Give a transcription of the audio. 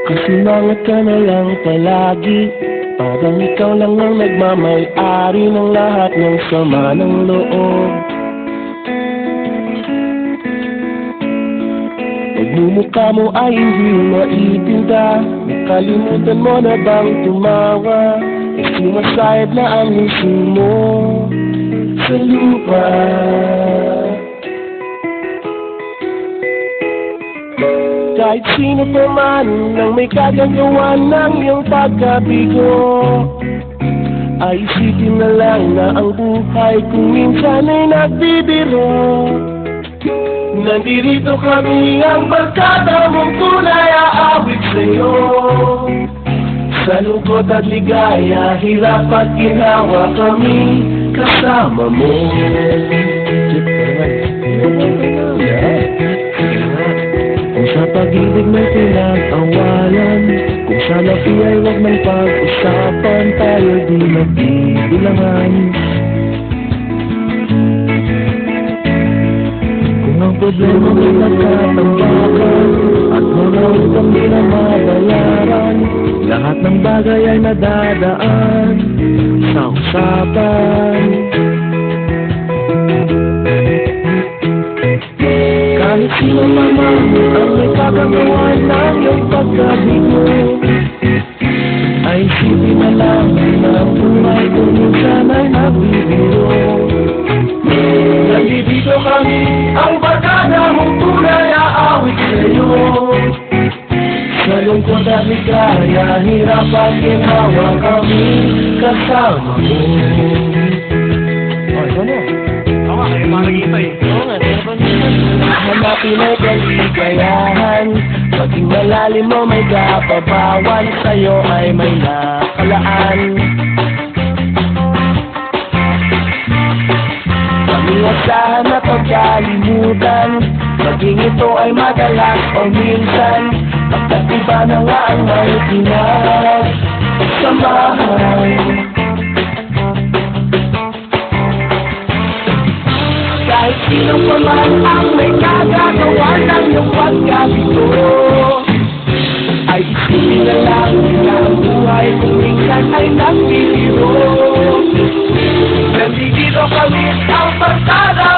Sinangat ka na lang palagi, parang ikaw lang ang nagmamay-ari ng lahat ng sama ng loob. Pagmumukha mo ay hindi maitinda, nakalimutan mo na bang tumawa? Sumasayad na ang hiso mo sa lupa. Kahit sino pa man nang may kagagawa ng iyong pagkabigo, ay isipin na lang na ang buhay kung minsan ay nagbibiro. Nandito kami ang barkada mong tunay aawit sa'yo. Sa lungkot at ligaya, hirap at ginawa kami kasama mo. Kung sa pag-ibig may pinag-awalan, kung sa labi ay wag ng pag-usapan, tayo di magbibilangan. Kung ang problema may nagkatambakan at mga utang di na mabayaran, lahat ng bagay ay nadadaan sa usapan. Kahit sino naman ang may kagagawa ng iyong pagkabigo, ay isipin na lang na ang buhay kung minsan ay nagbibiro. Nandito kami, ang barkada mong tunay aawit sa'yo. Sa lungkot at ligaya, hirap at ginawa kami kasama mo. Ito na. Oo nga, kayo mga nag-iipa eh. Oo nga, hanapin ay kaligayahan, maging malalim mo may kapabawan, sa'yo ay may nakalaan. Pamiwasahan at pagkalimutan, maging ito ay madalas o minsan, pagkat iba na nga ang may pinagsamahan. Kahit sino pa man ang may kagagawa ng iyong pagkabigo, ay isipin na lang na ang buhay kung minsan ay nagbibiro. Nandito kami ang barkada